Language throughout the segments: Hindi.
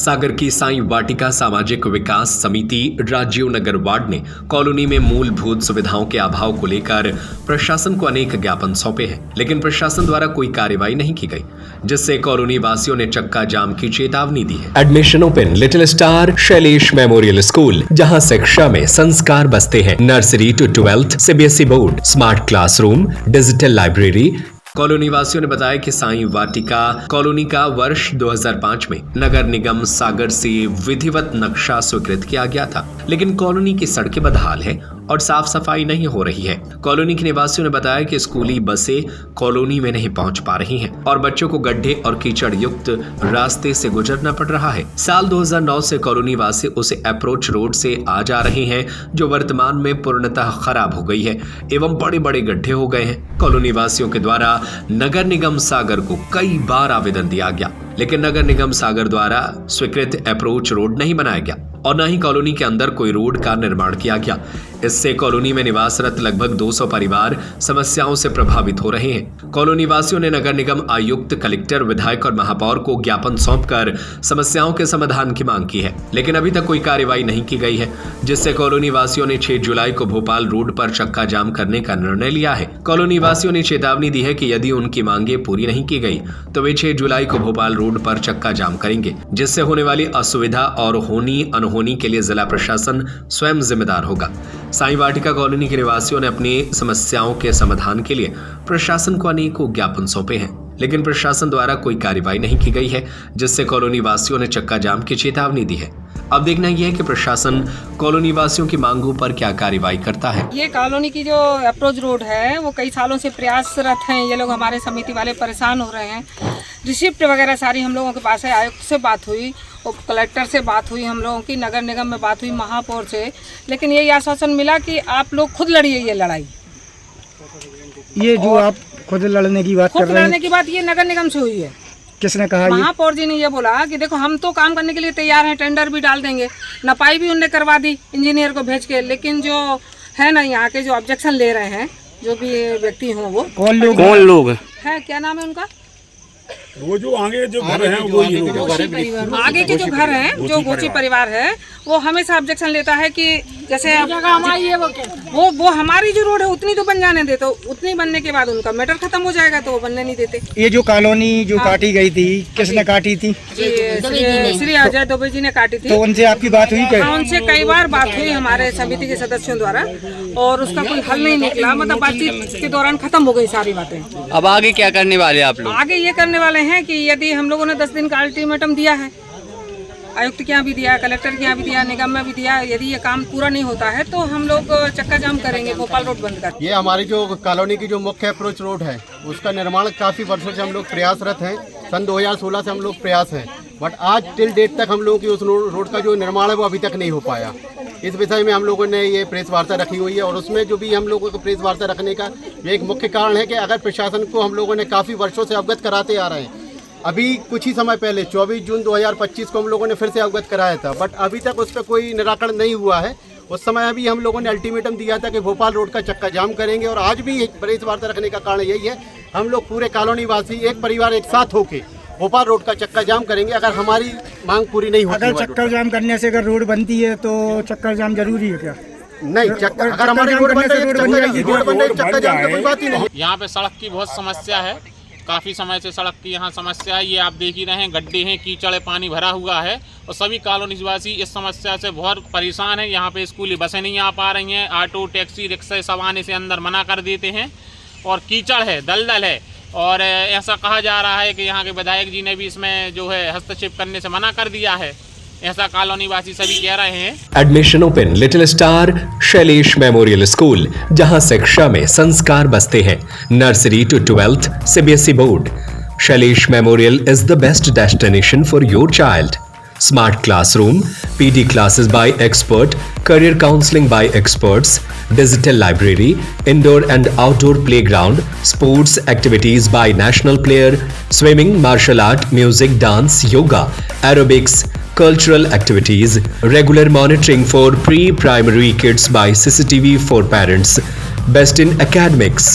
सागर की साईं वाटिका सामाजिक विकास समिति राजीव नगर वार्ड ने कॉलोनी में मूलभूत सुविधाओं के अभाव को लेकर प्रशासन को अनेक ज्ञापन सौंपे हैं, लेकिन प्रशासन द्वारा कोई कार्रवाई नहीं की गई, जिससे कॉलोनी वासियों ने चक्का जाम की चेतावनी दी है। Admission open little star Shailesh memorial school, जहां शिक्षा में संस्कार बसते हैं। Nursery to 12th CBSE board, smart classroom, digital library. Colony वासियों ने बताया कि साईं वाटिका कॉलोनी का वर्ष 2005 में नगर निगम सागर से विधिवत नक्शा स्वीकृत किया गया था, लेकिन कॉलोनी की सड़कें बदहाल है और साफ सफाई नहीं हो रही है। कॉलोनी के निवासियों ने बताया कि स्कूली बसें कॉलोनी में नहीं पहुंच पा रही हैं और बच्चों को गड्ढे और कीचड़ युक्त रास्ते से गुजरना पड़ रहा है। साल 2009 से कॉलोनी वासी उस अप्रोच रोड से आ जा रहे हैं, जो वर्तमान में पूर्णतः खराब हो गई है एवं बड़े बड़े गड्ढे हो गए हैं। कॉलोनी वासियों के द्वारा नगर निगम सागर को कई बार आवेदन दिया गया, लेकिन नगर निगम सागर द्वारा स्वीकृत अप्रोच रोड नहीं बनाया गया और न ही कॉलोनी के अंदर कोई रोड का निर्माण किया गया। इससे कॉलोनी में निवासरत लगभग 200 परिवार समस्याओं से प्रभावित हो रहे हैं। कॉलोनी वासियों ने नगर निगम आयुक्त, कलेक्टर, विधायक और महापौर को ज्ञापन सौंपकर समस्याओं के समाधान की मांग की है, लेकिन अभी तक कोई कार्रवाई नहीं की गई है, जिससे कॉलोनी वासियों ने 6 जुलाई को भोपाल रोड पर चक्का जाम करने का निर्णय लिया है। कॉलोनी वासियों ने चेतावनी दी है कि यदि उनकी मांगे पूरी नहीं की गई तो वे 6 जुलाई को भोपाल रोड पर चक्का जाम करेंगे, जिससे होने वाली असुविधा और होनी अनहोनी के लिए जिला प्रशासन स्वयं जिम्मेदार होगा। साईं वाटिका कॉलोनी के निवासियों ने अपनी समस्याओं के समाधान के लिए प्रशासन को अनेकों ज्ञापन सौंपे हैं, लेकिन प्रशासन द्वारा कोई कार्रवाई नहीं की गई है, जिससे कॉलोनी वासियों ने चक्का जाम की चेतावनी दी है। अब देखना यह है कि प्रशासन कॉलोनी वासियों की मांगों पर क्या कार्रवाई करता है। ये कॉलोनी की जो अप्रोच रोड है वो कई सालों से प्रयासरत हैं। ये लोग हमारे समिति वाले परेशान हो रहे हैं। रिसिप्ट वगैरह सारी हम लोगों के पास है। आयुक्त से बात हुई और कलेक्टर से बात हुई, हम लोगों की नगर निगम में बात हुई, महापौर से, लेकिन यही आश्वासन मिला कि आप लोग खुद लड़िए ये लड़ाई। ये जो आप खुद लड़ने की बात कर रहे हैं, लड़ने की बात ये नगर निगम से हुई है। किसने कहा? महापौर जी ने ये बोला कि देखो हम तो काम करने के लिए तैयार हैं, टेंडर भी डाल देंगे, नपाई भी उनने करवा दी इंजीनियर को भेज के, लेकिन जो है ना यहाँ के जो ऑब्जेक्शन ले रहे हैं जो भी व्यक्ति हों वो कौन लोग है, क्या नाम है उनका? वो जो आगे जो घर हैं, आगे के जो घर हैं, जो गोची परिवार है, वो हमेशा ऑब्जेक्शन लेता है कि जैसे वो हमारी जो रोड है उतनी तो बन जाने दे, तो उतनी बनने के बाद उनका मैटर खत्म हो जाएगा, तो वो बनने नहीं देते। ये जो कॉलोनी जो काटी गई थी, किसने काटी थी? श्री अजय दुबे जी ने काटी थी। तो उनसे आपकी बात हुई क्या? उनसे कई बार बात हुई हमारे समिति के सदस्यों द्वारा, और उसका कोई हल नहीं निकला। मतलब बातचीत के दौरान खत्म हो गई सारी बातें। अब आगे क्या करने वाले आप लोग? आगे ये करने वाले हैं कि यदि हम लोगों ने 10 दिन का अल्टीमेटम दिया है, आयुक्त के यहाँ भी दिया, कलेक्टर के यहाँ भी दिया, निगम में भी दिया, यदि ये काम पूरा नहीं होता है तो हम लोग चक्का जाम करेंगे, भोपाल रोड बंद कर। ये हमारी जो कॉलोनी की जो मुख्य अप्रोच रोड है उसका निर्माण काफ़ी वर्षों से हम लोग प्रयासरत हैं। सन 2016 से हम लोग प्रयास हैं, बट आज टिल डेट तक हम लोगों की उस रोड का जो निर्माण है वो अभी तक नहीं हो पाया। इस विषय में हम लोगों ने ये प्रेस वार्ता रखी हुई है, और उसमें जो भी हम लोगों को प्रेस वार्ता रखने का एक मुख्य कारण है कि अगर प्रशासन को हम लोगों ने काफ़ी वर्षों से अवगत कराते आ रहे हैं। अभी कुछ ही समय पहले 24 जून 2025 को हम लोगों ने फिर से अवगत कराया था, बट अभी तक उस पर कोई निराकरण नहीं हुआ है। उस समय अभी हम लोगों ने अल्टीमेटम दिया था कि भोपाल रोड का चक्का जाम करेंगे, और आज भी एक प्रेस वार्ता रखने का कारण यही है, हम लोग पूरे कॉलोनी वासी एक परिवार एक साथ होके भोपाल रोड का चक्का जाम करेंगे अगर हमारी मांग पूरी नहीं होती। अगर चक्कर जाम करने से अगर रोड बनती है तो चक्कर जाम जरूरी है क्या? नहीं, अगर हमारी रोड बन रही है चक्का जाम की कोई बात ही नहीं। यहाँ पे सड़क की बहुत समस्या है, काफ़ी समय से सड़क की यहाँ समस्या है। ये आप देख ही रहे हैं, गड्ढे हैं, कीचड़, पानी भरा हुआ है, और सभी कॉलोनी वासी इस समस्या से बहुत परेशान हैं। यहाँ पे स्कूली बसें नहीं आ पा रही हैं, ऑटो, टैक्सी, रिक्शा सब आने से अंदर मना कर देते हैं, और कीचड़ है, दलदल है, और ऐसा कहा जा रहा है कि यहाँ के विधायक जी ने भी इसमें जो है हस्तक्षेप करने से मना कर दिया है, ऐसा कॉलोनी वासी सभी कह रहे हैं। Admission open little star Shailesh memorial school, जहां शिक्षा में संस्कार बसते हैं। Nursery to 12th CBSE board, Shailesh memorial is the best destination for your child. Smart classroom, PD classes by expert, career counseling by experts, digital library, indoor and outdoor playground, sports activities by national player, swimming, martial art, music, dance, yoga, aerobics, cultural activities, regular monitoring for pre-primary kids by CCTV for parents, best in academics.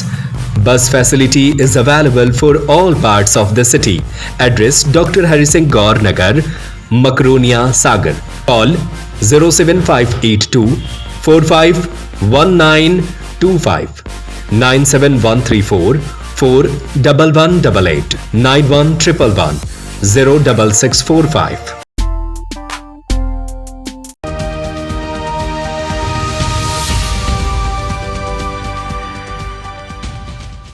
Bus facility is available for all parts of the city. Address Dr. Hari Singh Gaur Nagar, Makronia Sagar. Call 07582 451925 97134 41188 9111 06645।